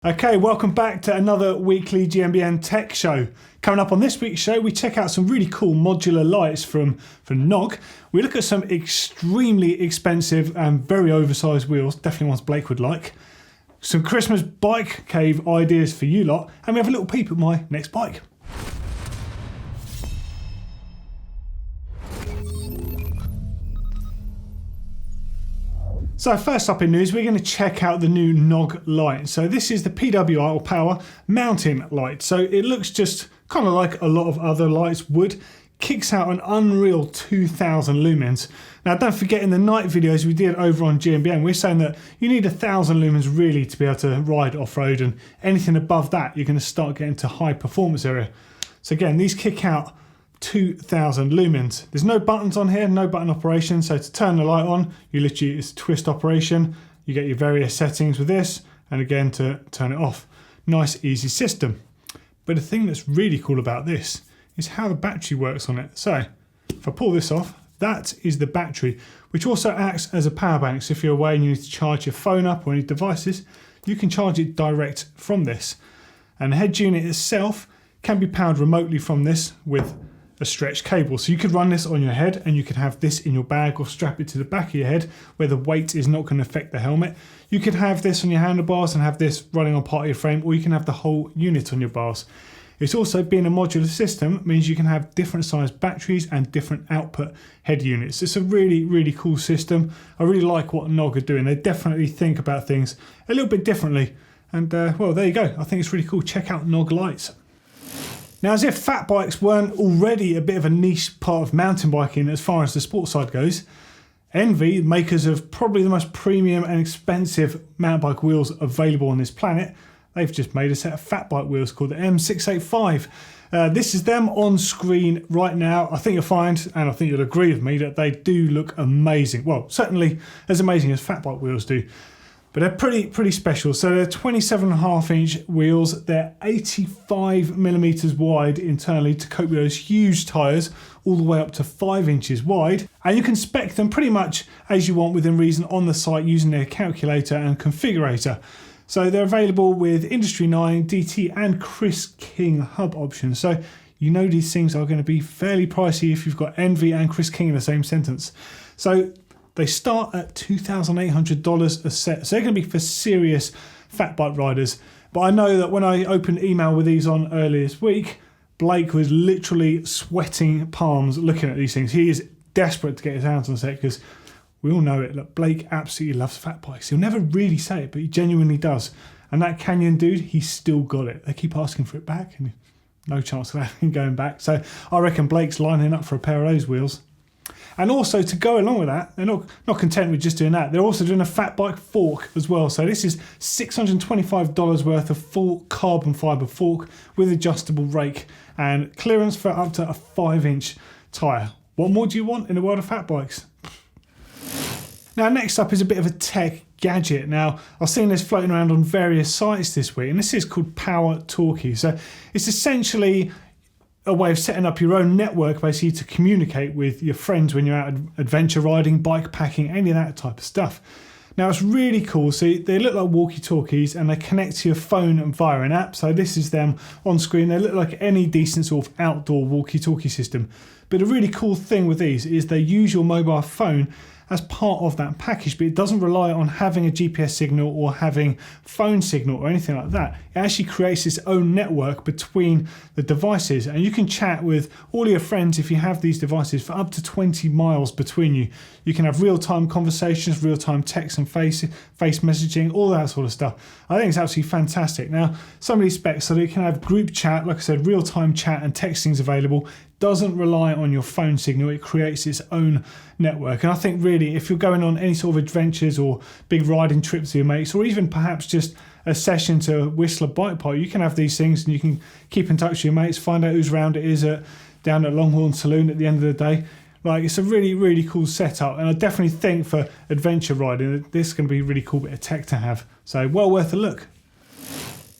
Okay, welcome back to another weekly GMBN Tech Show. Coming up on this week's show, we check out some really cool modular lights from Knogg. We look at some extremely expensive and very oversized wheels, definitely ones Blake would like. Some Christmas bike cave ideas for you lot, and we have a little peep at my next bike. So first up in news, we're going to check out the new Knogg light. So this is the PWI or power mountain light. So it looks just kind of like a lot of other lights would. Kicks out an unreal 2000 lumens. Now don't forget, in the night videos we did over on GMBN, we're saying that you need 1000 lumens really to be able to ride off-road, and anything above that you're going to start getting to high performance area. So again, these kick out 2000 lumens. There's no buttons on here, no button operation, so to turn the light on, you literally, it's a twist operation. You get your various settings with this, and again to turn it off. Nice, easy system. But the thing that's really cool about this is how the battery works on it. So if I pull this off, that is the battery, which also acts as a power bank. So if you're away and you need to charge your phone up or any devices, you can charge it direct from this. And the head unit itself can be powered remotely from this with a stretched cable. So you could run this on your head, and you could have this in your bag or strap it to the back of your head where the weight is not going to affect the helmet. You could have this on your handlebars and have this running on part of your frame, or you can have the whole unit on your bars. It's also, being a modular system, means you can have different sized batteries and different output head units. It's a really, really cool system. I really like what Knogg are doing. They definitely think about things a little bit differently. And well, there you go. I think it's really cool. Check out Knogg lights. Now, as if fat bikes weren't already a bit of a niche part of mountain biking as far as the sports side goes, Enve, makers of probably the most premium and expensive mountain bike wheels available on this planet, they've just made a set of fat bike wheels called the M685. This is them on screen right now. I think you'll find, and I think you'll agree with me, that they do look amazing. Well, certainly as amazing as fat bike wheels do. But they're pretty special. So they're 27.5-inch wheels. They're 85mm wide internally to cope with those huge tyres, all the way up to 5 inches wide. And you can spec them pretty much as you want within reason on the site using their calculator and configurator. So they're available with Industry 9, DT and Chris King hub options. So you know these things are going to be fairly pricey if you've got Enve and Chris King in the same sentence. So they start at $2,800 a set. So they're going to be for serious fat bike riders. But I know that when I opened email with these on earlier this week, Blake was literally sweating palms looking at these things. He is desperate to get his hands on a set because we all know it. Look, Blake absolutely loves fat bikes. He'll never really say it, but he genuinely does. And that Canyon dude, he's still got it. They keep asking for it back, and no chance of him going back. So I reckon Blake's lining up for a pair of those wheels. And also, to go along with that, they're not content with just doing that. They're also doing a fat bike fork as well. So this is $625 worth of full carbon fibre fork with adjustable rake and clearance for up to a 5-inch tyre. What more do you want in the world of fat bikes? Now, next up is a bit of a tech gadget. Now, I've seen this floating around on various sites this week, and this is called Power-Talkie. So it's essentially a way of setting up your own network, basically, to communicate with your friends when you're out adventure riding, bike packing, any of that type of stuff. Now, it's really cool. So they look like walkie-talkies, and they connect to your phone via an app. So this is them on screen. They look like any decent sort of outdoor walkie-talkie system. But a really cool thing with these is they use your mobile phone as part of that package, but it doesn't rely on having a GPS signal or having phone signal or anything like that. It actually creates its own network between the devices, and you can chat with all your friends if you have these devices for up to 20 miles between you. You can have real-time conversations, real-time text and face messaging, all that sort of stuff. I think it's absolutely fantastic. Now, some of these specs, so that you can have group chat, like I said, real-time chat and texting is available. Doesn't rely on your phone signal. It creates its own network. And I think really, if you're going on any sort of adventures or big riding trips with your mates, or even perhaps just a session to whistle a bike part, you can have these things and you can keep in touch with your mates, find out whose round it is down at Longhorn Saloon at the end of the day. Like, it's a really, really cool setup. And I definitely think for adventure riding, this is going to be a really cool bit of tech to have. So well worth a look.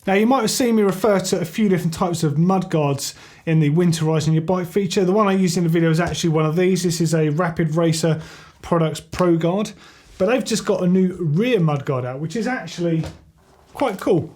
Now, you might have seen me refer to a few different types of mudguards in the winterising your bike feature. The one I used in the video is actually one of these. This is a Rapid Racer Products Pro Guard, but they've just got a new rear mudguard out, which is actually quite cool.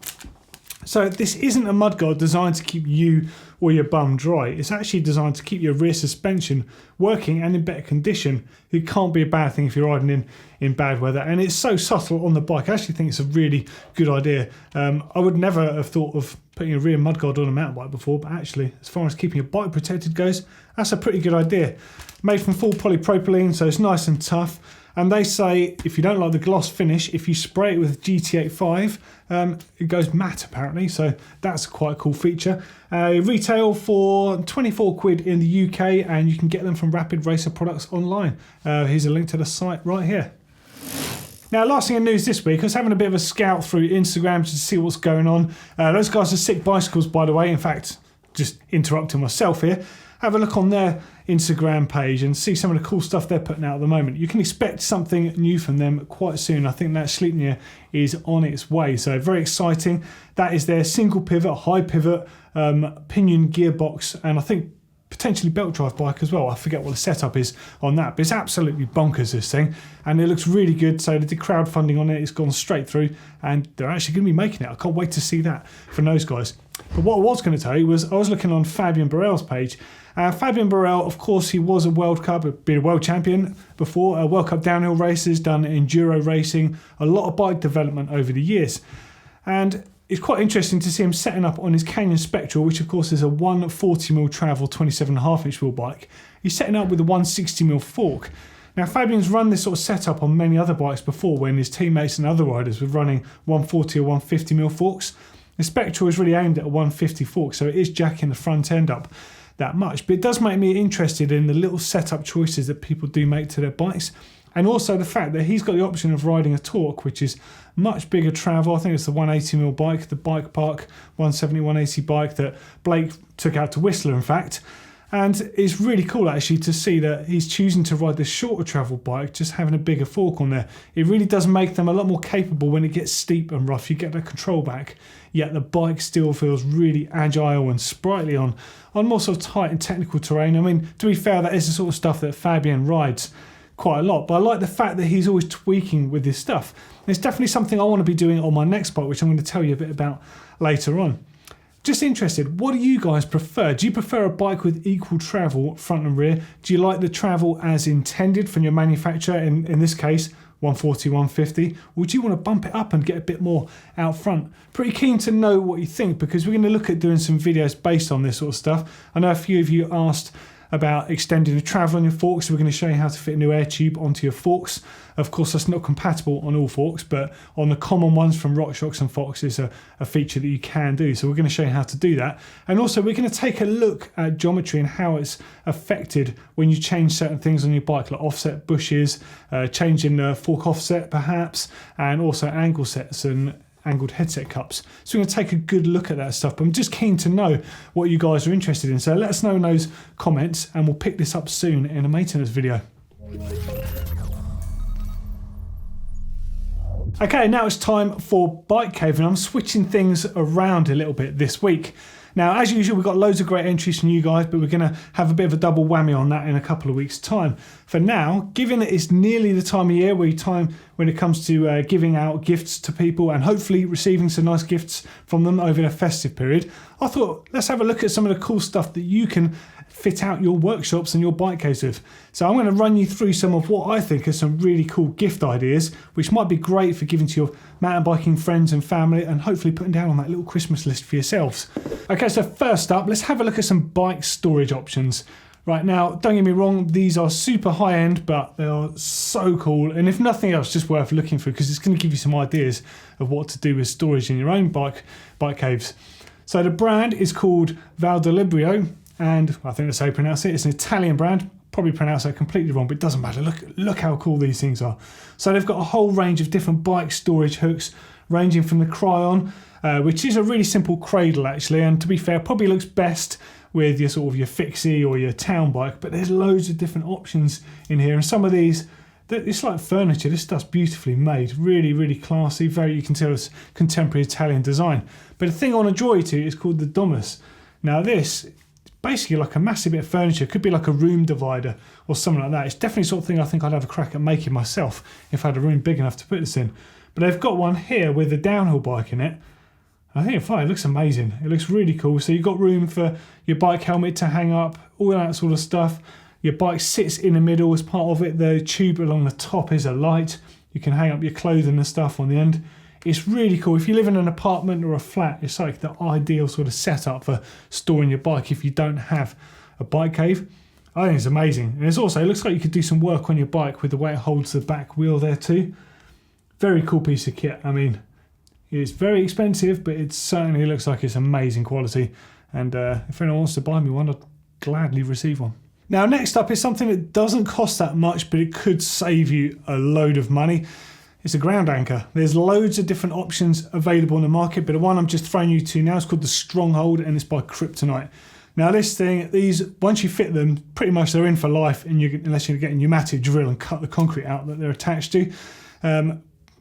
So this isn't a mudguard designed to keep you or your bum dry. It's actually designed to keep your rear suspension working and in better condition. It can't be a bad thing if you're riding in bad weather. And it's so subtle on the bike. I actually think it's a really good idea. I would never have thought of putting a rear mudguard on a mountain bike before, but actually, as far as keeping your bike protected goes, that's a pretty good idea. Made from full polypropylene, so it's nice and tough. And they say if you don't like the gloss finish, if you spray it with GT85, it goes matte apparently, so that's quite a cool feature. Retail for 24 quid in the UK, and you can get them from Rapid Racer products online. Here's a link to the site right here. Now, last thing in news this week, I was having a bit of a scout through Instagram just to see what's going on. Those guys are Sick Bicycles, by the way. In fact, just interrupting myself here. Have a look on their Instagram page and see some of the cool stuff they're putting out at the moment. You can expect something new from them quite soon. I think that Sleipnir is on its way, so very exciting. That is their single pivot, high pivot, pinion gearbox, and I think potentially belt drive bike as well. I forget what the setup is on that, but it's absolutely bonkers, this thing, and it looks really good. So they did crowdfunding on it, it's gone straight through, and they're actually going to be making it. I can't wait to see that from those guys. But what I was going to tell you was I was looking on Fabian Burrell's page. Fabian Burrell, of course, he was a World Cup, been a world champion before, World Cup downhill races, done enduro racing, a lot of bike development over the years. And it's quite interesting to see him setting up on his Canyon Spectral, which of course is a 140mm travel 27.5-inch wheel bike. He's setting up with a 160mm fork. Now, Fabian's run this sort of setup on many other bikes before when his teammates and other riders were running 140 or 150mm forks. The Spectral is really aimed at a 150 fork, so it is jacking the front end up that much. But it does make me interested in the little setup choices that people do make to their bikes, and also the fact that he's got the option of riding a Torque, which is much bigger travel. I think it's the 180mm bike, the Bike Park 170, 180 bike that Blake took out to Whistler, in fact. And it's really cool actually to see that he's choosing to ride this shorter travel bike, just having a bigger fork on there. It really does make them a lot more capable when it gets steep and rough. You get the control back, yet the bike still feels really agile and sprightly on more sort of tight and technical terrain. I mean, to be fair, that is the sort of stuff that Fabian rides quite a lot, but I like the fact that he's always tweaking with his stuff. And it's definitely something I want to be doing on my next bike, which I'm going to tell you a bit about later on. Just interested, what do you guys prefer? Do you prefer a bike with equal travel front and rear? Do you like the travel as intended from your manufacturer, in this case 140, 150? Or do you want to bump it up and get a bit more out front? Pretty keen to know what you think, because we're going to look at doing some videos based on this sort of stuff. I know a few of you asked about extending the travel on your forks, so we're going to show you how to fit a new air tube onto your forks. Of course, that's not compatible on all forks, but on the common ones from RockShox and Fox is a feature that you can do. So we're going to show you how to do that. And also we're going to take a look at geometry and how it's affected when you change certain things on your bike, like offset bushes, changing the fork offset perhaps, and also angle sets and angled headset cups. So we're going to take a good look at that stuff, but I'm just keen to know what you guys are interested in. So let us know in those comments, and we'll pick this up soon in a maintenance video. Okay, now it's time for Bike Cave, and I'm switching things around a little bit this week. Now, as usual, we've got loads of great entries from you guys, but we're going to have a bit of a double whammy on that in a couple of weeks' time. For now, given that it's nearly the time of year when it comes to giving out gifts to people and hopefully receiving some nice gifts from them over the festive period, I thought let's have a look at some of the cool stuff that you can fit out your workshops and your bike caves with. So I'm going to run you through some of what I think are some really cool gift ideas, which might be great for giving to your mountain biking friends and family, and hopefully putting down on that little Christmas list for yourselves. Okay, so first up, let's have a look at some bike storage options. Right now, don't get me wrong, these are super high end, but they are so cool. And if nothing else, just worth looking through, because it's going to give you some ideas of what to do with storage in your own bike caves. So the brand is called Valdelibrio, and I think that's how you pronounce it. It's an Italian brand. Probably pronounced that completely wrong, but it doesn't matter. Look how cool these things are. So they've got a whole range of different bike storage hooks, ranging from the Cryon, which is a really simple cradle actually, and to be fair, probably looks best with your sort of your fixie or your town bike, but there's loads of different options in here, and some of these, it's like furniture. This stuff's beautifully made, really, really classy. You can tell it's contemporary Italian design. But the thing I want to draw you to is called the Domus. Now this, basically like a massive bit of furniture. It could be like a room divider or something like that. It's definitely the sort of thing I think I'd have a crack at making myself if I had a room big enough to put this in. But they've got one here with a downhill bike in it. I think it looks amazing. It looks really cool. So you've got room for your bike helmet to hang up, all that sort of stuff. Your bike sits in the middle as part of it. The tube along the top is a light. You can hang up your clothing and stuff on the end. It's really cool. If you live in an apartment or a flat, it's like the ideal sort of setup for storing your bike if you don't have a bike cave. I think it's amazing. And it looks like you could do some work on your bike with the way it holds the back wheel there too. Very cool piece of kit. I mean, it's very expensive, but it certainly looks like it's amazing quality. And if anyone wants to buy me one, I'd gladly receive one. Now, next up is something that doesn't cost that much, but it could save you a load of money. It's a ground anchor. There's loads of different options available in the market, but the one I'm just throwing you to now is called the Stronghold, and it's by Kryptonite. Now, this thing, once you fit them, pretty much they're in for life, unless you're getting a pneumatic drill and cut the concrete out that they're attached to.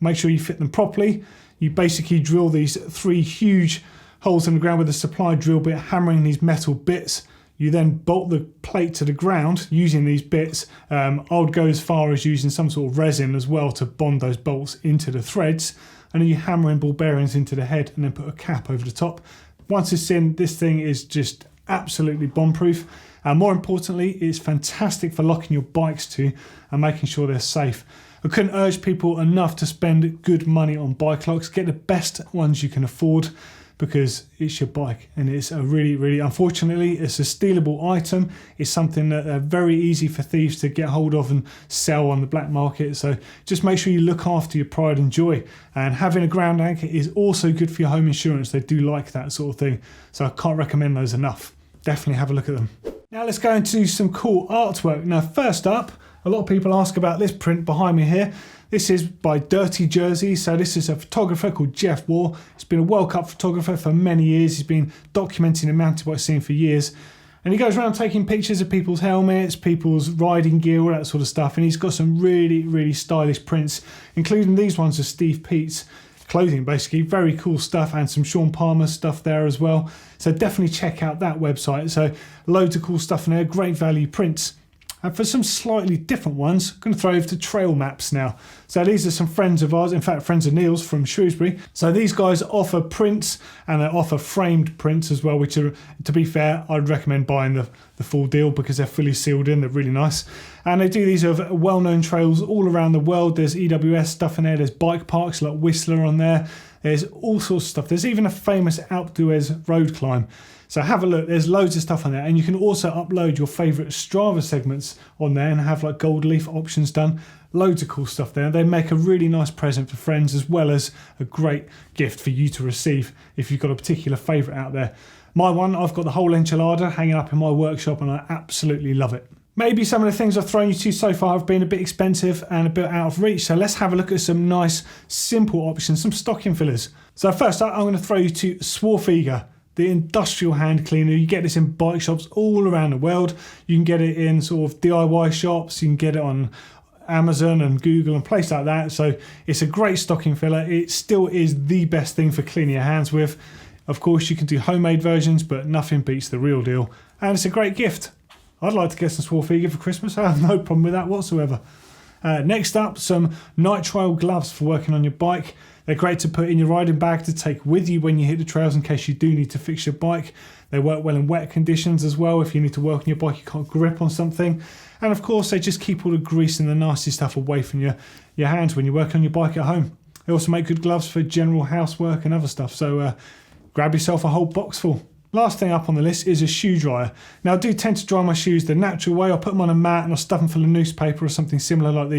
Make sure you fit them properly. You basically drill these 3 huge holes in the ground with a supply drill bit, hammering these metal bits. You then bolt the plate to the ground using these bits. I would go as far as using some sort of resin as well to bond those bolts into the threads. And then you hammer in ball bearings into the head and then put a cap over the top. Once it's in, this thing is just absolutely bomb-proof. And more importantly, it's fantastic for locking your bikes to and making sure they're safe. I couldn't urge people enough to spend good money on bike locks. Get the best ones you can afford, because it's your bike, and it's a really, unfortunately, it's a stealable item. It's something that are very easy for thieves to get hold of and sell on the black market. So just make sure you look after your pride and joy. And having a ground anchor is also good for your home insurance. They do like that sort of thing. So I can't recommend those enough. Definitely have a look at them. Now let's go into some cool artwork. Now, first up, a lot of people ask about this print behind me here. This is by Dirty Jersey. So this is a photographer called Jeff Waugh. He's been a World Cup photographer for many years. He's been documenting the mountain bike scene for years. And he goes around taking pictures of people's helmets, people's riding gear, all that sort of stuff. And he's got some really stylish prints, including these ones of Steve Pete's clothing, basically. Very cool stuff, and some Sean Palmer stuff there as well. So definitely check out that website. So loads of cool stuff in there, great value prints. And for some slightly different ones, I'm going to throw over to trail maps now. So these are some friends of ours, in fact friends of Neil's from Shrewsbury. So these guys offer prints, and they offer framed prints as well, which are, to be fair, I'd recommend buying the full deal because they're fully sealed in, they're really nice. And they do these of well-known trails all around the world. There's EWS stuff in there, there's bike parks like Whistler on there. There's all sorts of stuff. There's even a famous Alpe d'Huez road climb. So have a look, there's loads of stuff on there, and you can also upload your favourite Strava segments on there and have like gold leaf options done. Loads of cool stuff there. They make a really nice present for friends, as well as a great gift for you to receive if you've got a particular favourite out there. My one, I've got the whole enchilada hanging up in my workshop, and I absolutely love it. Maybe some of the things I've thrown you to so far have been a bit expensive and a bit out of reach, so let's have a look at some nice, simple options, some stocking fillers. So first up, I'm going to throw you to Swarfiga, the industrial hand cleaner. You get this in bike shops all around the world. You can get it in sort of DIY shops. You can get it on Amazon and Google and places like that. So it's a great stocking filler. It still is the best thing for cleaning your hands with. Of course, you can do homemade versions, but nothing beats the real deal. And it's a great gift. I'd like to get some Swarfiga for Christmas. I have no problem with that whatsoever. Next up, some nitrile gloves for working on your bike. They're great to put in your riding bag to take with you when you hit the trails in case you do need to fix your bike. They work well in wet conditions as well. If you need to work on your bike, you can't grip on something. And of course, they just keep all the grease and the nasty stuff away from your hands when you're working on your bike at home. They also make good gloves for general housework and other stuff. So grab yourself a whole box full. Last thing up on the list is a shoe dryer. Now I do tend to dry my shoes the natural way. I'll put them on a mat and I'll stuff them full of newspaper or something similar, like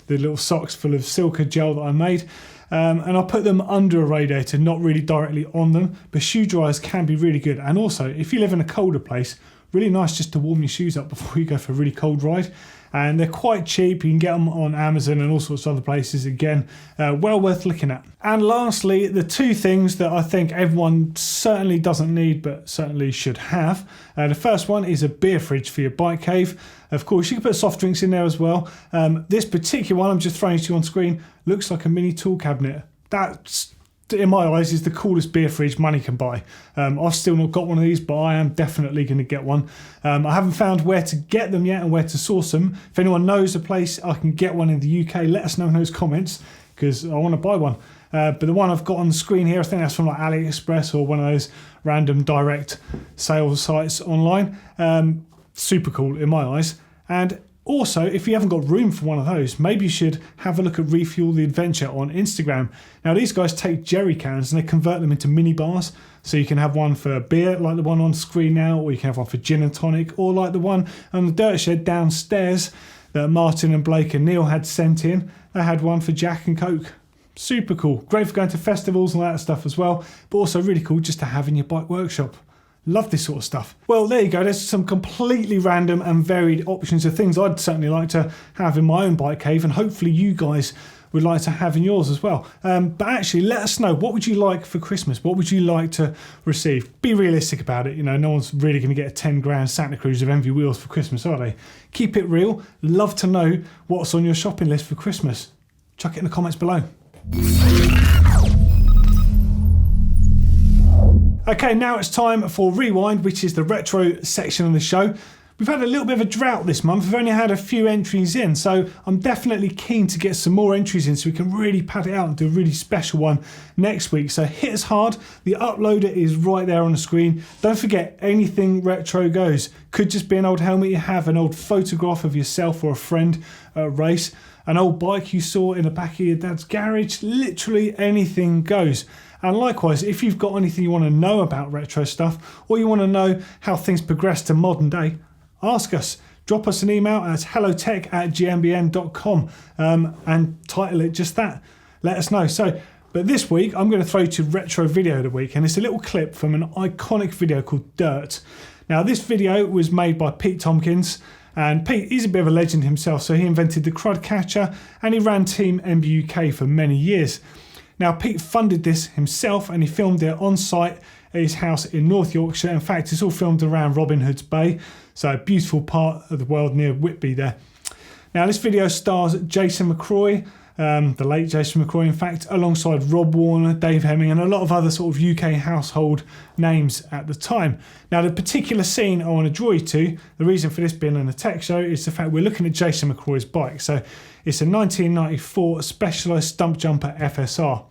the little socks full of silica gel that I made. And I'll put them under a radiator, not really directly on them. But shoe dryers can be really good. And also, if you live in a colder place, really nice just to warm your shoes up before you go for a really cold ride. And they're quite cheap. You can get them on Amazon and all sorts of other places. Again, well worth looking at. And lastly, the two things that I think everyone certainly doesn't need but certainly should have. The first one is a beer fridge for your bike cave. Of course, you can put soft drinks in there as well. This particular one I'm just throwing to you on screen looks like a mini tool cabinet. That's, in my eyes, is the coolest beer fridge money can buy. I've still not got one of these, but I am definitely going to get one. I haven't found where to get them yet and where to source them. If anyone knows a place I can get one in the UK, let us know in those comments, because I want to buy one. But the one I've got on the screen here, I think that's from like AliExpress or one of those random direct sales sites online. Super cool in my eyes. And also, if you haven't got room for one of those, maybe you should have a look at Refuel the Adventure on Instagram. Now, these guys take jerry cans and they convert them into mini bars. So you can have one for beer, like the one on screen now, or you can have one for gin and tonic, or like the one on the dirt shed downstairs that Martin and Blake and Neil had sent in. They had one for Jack and Coke. Super cool. Great for going to festivals and all that stuff as well, but also really cool just to have in your bike workshop. Love this sort of stuff. Well, there you go. There's some completely random and varied options of things I'd certainly like to have in my own bike cave, and hopefully you guys would like to have in yours as well. But actually, let us know, what would you like for Christmas? What would you like to receive? Be realistic about it. You know, no one's really going to get a 10 grand Santa Cruz of Enve wheels for Christmas, are they? Keep it real. Love to know what's on your shopping list for Christmas. Chuck it in the comments below. Okay, now it's time for Rewind, which is the retro section of the show. We've had a little bit of a drought this month. We've only had a few entries in, so I'm definitely keen to get some more entries in so we can really pad it out and do a really special one next week. So hit us hard. The uploader is right there on the screen. Don't forget, anything retro goes. Could just be an old helmet you have, an old photograph of yourself or a friend at a race, an old bike you saw in the back of your dad's garage. Literally anything goes. And likewise, if you've got anything you want to know about retro stuff, or you want to know how things progress to modern day, ask us. Drop us an email at hellotech@gmbn.com and title it just that. Let us know. But this week, I'm going to throw you to Retro Video of the Week, and it's a little clip from an iconic video called Dirt. Now, this video was made by Pete Tompkins, and Pete, he's a bit of a legend himself, so he invented the crud catcher, and he ran Team MBUK for many years. Now, Pete funded this himself and he filmed it on site at his house in North Yorkshire. In fact, it's all filmed around Robin Hood's Bay, so a beautiful part of the world near Whitby there. Now, this video stars Jason McCroy, the late Jason McCroy, in fact, alongside Rob Warner, Dave Hemming, and a lot of other sort of UK household names at the time. Now, the particular scene I want to draw you to, the reason for this being in a tech show, is the fact we're looking at Jason McCroy's bike. So it's a 1994 Specialized Stump Jumper FSR.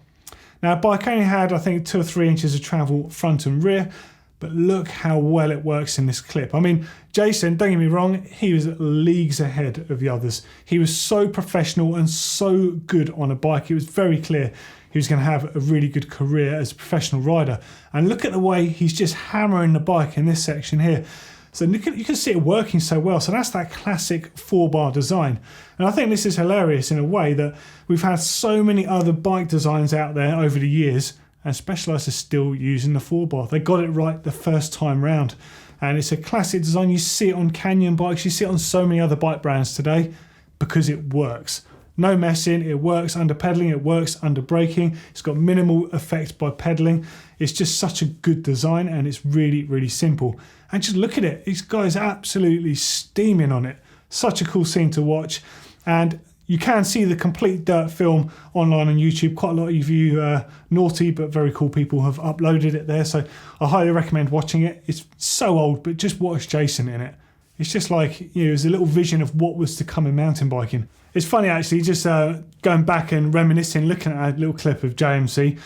Now, the bike only had, I think, 2 or 3 inches of travel front and rear, but look how well it works in this clip. I mean, Jason, don't get me wrong, he was leagues ahead of the others. He was so professional and so good on a bike. It was very clear he was going to have a really good career as a professional rider. And look at the way he's just hammering the bike in this section here. So you can see it working so well. So that's that classic 4-bar design. And I think this is hilarious in a way that we've had so many other bike designs out there over the years, and Specialized is still using the 4-bar. They got it right the first time round. And it's a classic design. You see it on Canyon bikes. You see it on so many other bike brands today because it works. No messing. It works under pedaling. It works under braking. It's got minimal effect by pedaling. It's just such a good design, and it's really, really simple. And just look at it. This guy's absolutely steaming on it. Such a cool scene to watch. And you can see the complete Dirt film online on YouTube. Quite a lot of you naughty but very cool people have uploaded it there. So I highly recommend watching it. It's so old, but just watch Jason in it. It's just like, you know, it was a little vision of what was to come in mountain biking. It's funny actually, just going back and reminiscing, looking at a little clip of JMC.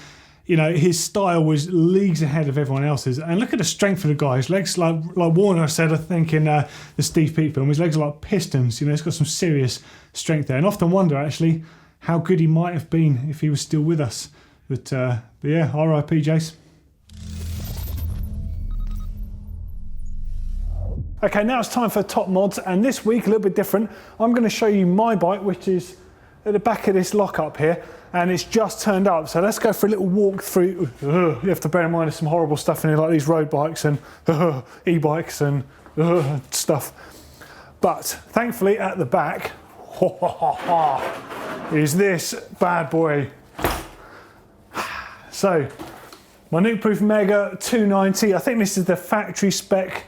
You know, his style was leagues ahead of everyone else's. And look at the strength of the guy. His legs, like Warner said, I think, in the Steve Pete film, his legs are like pistons. You know, he's got some serious strength there. And often wonder, actually, how good he might have been if he was still with us. But yeah, R.I.P. Jace. Okay, now it's time for top mods. And this week, a little bit different. I'm going to show you my bike, which is at the back of this lockup here. And it's just turned up. So let's go for a little walk through. You have to bear in mind there's some horrible stuff in here, like these road bikes and e-bikes and stuff. But thankfully at the back is this bad boy. So my Nukeproof Mega 290. I think this is the factory spec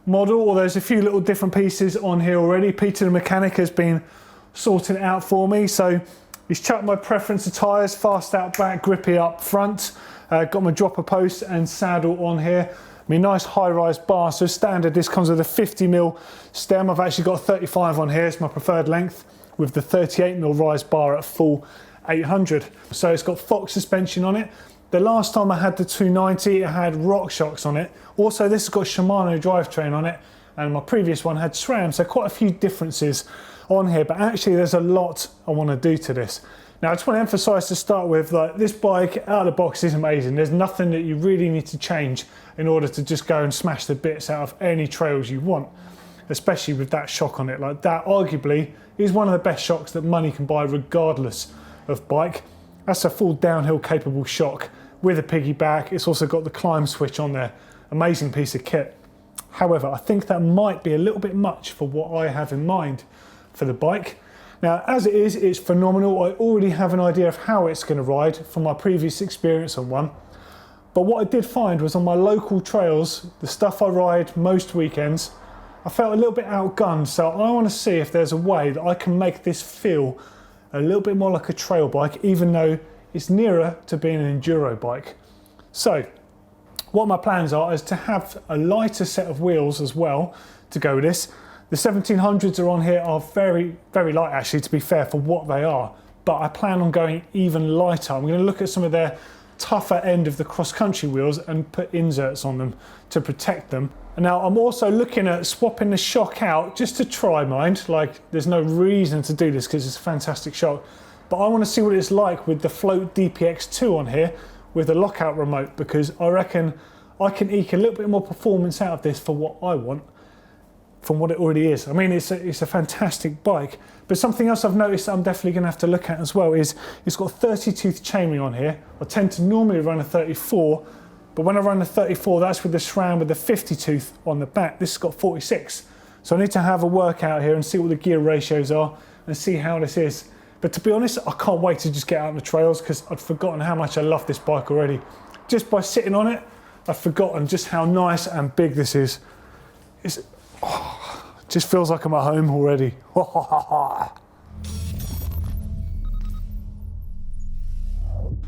model, or there's a few little different pieces on here already. Peter the mechanic has been sorting it out for me. So he's chucked my preference of tyres, fast out back, grippy up front. Got my dropper post and saddle on here. I mean, nice high-rise bar. So standard, this comes with a 50mm stem. I've actually got a 35 on here. It's my preferred length, with the 38mm rise bar at full 800. So it's got Fox suspension on it. The last time I had the 290, it had rock shocks on it. Also, this has got Shimano drivetrain on it, and my previous one had SRAM, so quite a few differences on here, but actually there's a lot I want to do to this. Now, I just want to emphasize to start with, like, this bike out of the box is amazing. There's nothing that you really need to change in order to just go and smash the bits out of any trails you want, especially with that shock on it. Like, that arguably is one of the best shocks that money can buy regardless of bike. That's a full downhill capable shock with a piggyback. It's also got the climb switch on there. Amazing piece of kit. However, I think that might be a little bit much for what I have in mind for the bike. Now, as it is, it's phenomenal. I already have an idea of how it's going to ride from my previous experience on one. But what I did find was on my local trails, the stuff I ride most weekends, I felt a little bit outgunned. So I want to see if there's a way that I can make this feel a little bit more like a trail bike, even though it's nearer to being an enduro bike. So what my plans are is to have a lighter set of wheels as well to go with this. The 1700s are on here are very, very light actually, to be fair, for what they are. But I plan on going even lighter. I'm going to look at some of their tougher end of the cross-country wheels and put inserts on them to protect them. And now I'm also looking at swapping the shock out just to try, mind. Like, there's no reason to do this because it's a fantastic shock. But I want to see what it's like with the Float DPX2 on here with the lockout remote, because I reckon I can eke a little bit more performance out of this for what I want from what it already is. I mean, it's a fantastic bike. But something else I've noticed that I'm definitely going to have to look at as well is it's got 30-tooth chainring on here. I tend to normally run a 34, but when I run the 34, that's with the SRAM with the 50-tooth on the back. This has got 46. So I need to have a workout here and see what the gear ratios are and see how this is. But to be honest, I can't wait to just get out on the trails because I'd forgotten how much I love this bike already. Just by sitting on it, I've forgotten just how nice and big this is. It just feels like I'm at home already.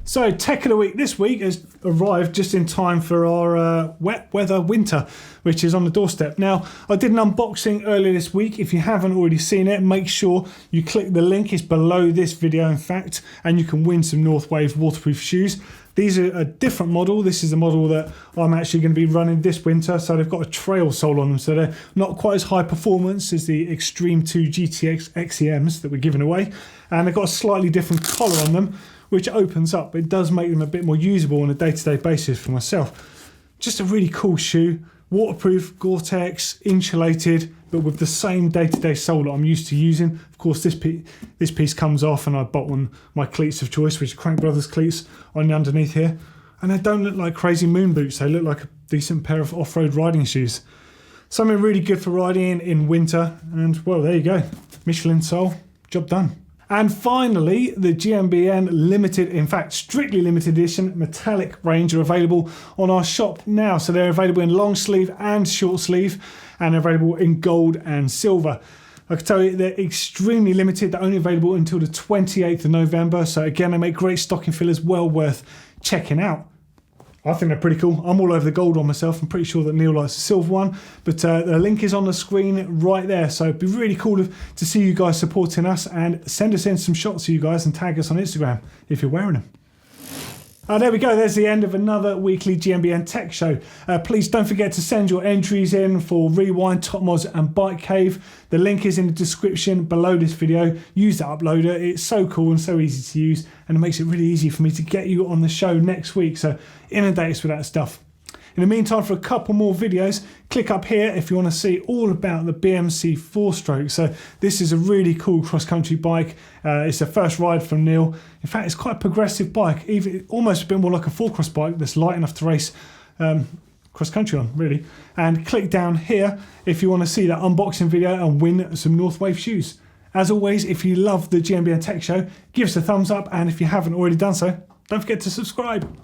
So Tech of the Week this week has arrived just in time for our wet weather winter, which is on the doorstep. Now, I did an unboxing earlier this week. If you haven't already seen it, make sure you click the link. It's below this video, in fact, and you can win some Northwave waterproof shoes. These are a different model. This is the model that I'm actually going to be running this winter. So they've got a trail sole on them. So they're not quite as high performance as the Extreme 2 GTX XEMs that we're giving away. And they've got a slightly different collar on them, which opens up. It does make them a bit more usable on a day-to-day basis for myself. Just a really cool shoe. Waterproof, Gore-Tex, insulated, but with the same day-to-day sole that I'm used to using. Of course, this piece comes off and I bought on my cleats of choice, which are Crank Brothers cleats on the underneath here. And they don't look like crazy moon boots. They look like a decent pair of off-road riding shoes. Something really good for riding in winter. And, well, there you go. Michelin sole, job done. And finally, the GMBN limited, in fact, strictly limited edition metallic range are available on our shop now. So they're available in long sleeve and short sleeve, and they're available in gold and silver. I can tell you they're extremely limited. They're only available until the 28th of November. So again, they make great stocking fillers, well worth checking out. I think they're pretty cool. I'm all over the gold one myself. I'm pretty sure that Neil likes the silver one. But the link is on the screen right there. So it'd be really cool to see you guys supporting us, and send us in some shots of you guys and tag us on Instagram if you're wearing them. There we go. There's the end of another weekly GMBN Tech Show. Please don't forget to send your entries in for Rewind, Top Mods and Bike Cave. The link is in the description below this video. Use that uploader. It's so cool and so easy to use, and it makes it really easy for me to get you on the show next week. So inundate us with that stuff. In the meantime, for a couple more videos, click up here if you want to see all about the BMC 4-stroke. So this is a really cool cross-country bike. It's the first ride from Neil. In fact, it's quite a progressive bike, even almost a bit more like a 4-cross bike that's light enough to race cross-country on, really. And click down here if you want to see that unboxing video and win some Northwave shoes. As always, if you love the GMBN Tech Show, give us a thumbs up, and if you haven't already done so, don't forget to subscribe.